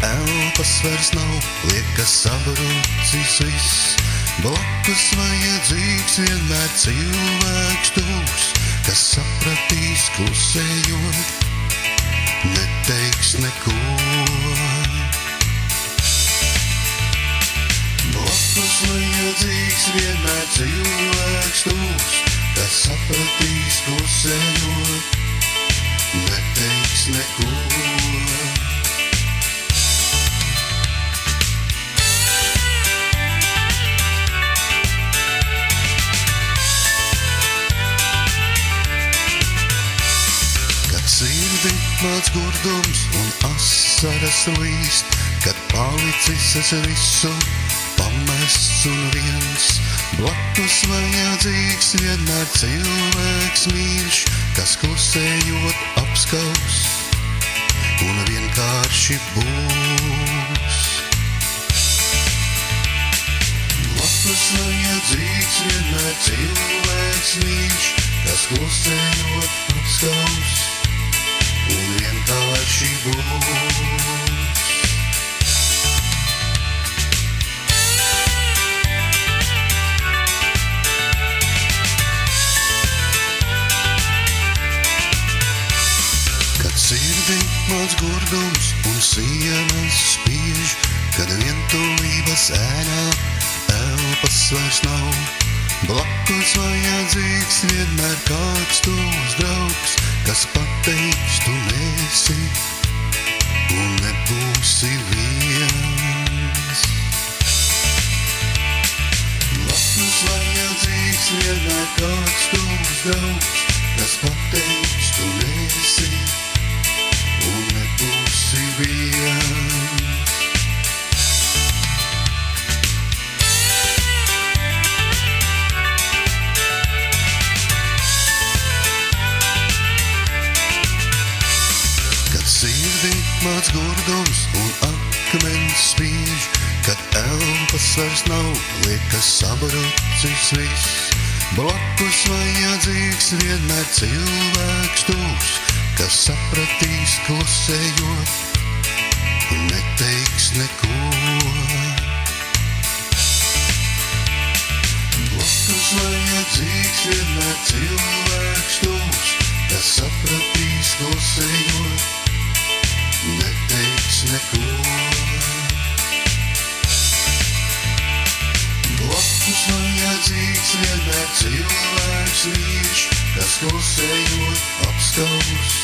elpas vairs nav, liekas sabrucis viss. Blakus vajadzīgs vienmēr cilvēks tūs, kas sapratīs klusējot, neteiks neko. Blakus vajadzīgs vienmēr cilvēks tūs, kas sapratīs klusējot, neteiks neko. Sirdi māc gurdums un asaras līst, kad palicis es visu pamests un viens. Blakus vajadzīgs vienmēr cilvēks mīļš, kas klusējot apskaus un vienkārši būs. Blakus vajadzīgs vienmēr cilvēks mīļš, kas klusējot apskaus un vienkārši būs. Kad sirdi māc gurdums un sienas spiež, kad vientulības ēnā elpas vairs nav, blakus vajadzīgs vienmēr kāds tuvs draugs, kas pateiks, tu nesi un nebūsi viens. Blakus vajadzīgs vienmēr kāds tuvs draugs, kas pateiks, tu nesi un nebūsi viens. Sirdi māc gurdums un akmens spiež, kad elpas vairs nav, liekas sabrucis viss. Blakus vajadzīgs vienmēr cilvēks tūs, kas sapratīs klusējot un neteiks neko. Blakus vajadzīgs vienmēr cilvēks tūs, kas sapratīs klusējot, neteiks neko. Blakus vajadzīgs vienmēr cilvēks mīļš, kas klusējot apskaus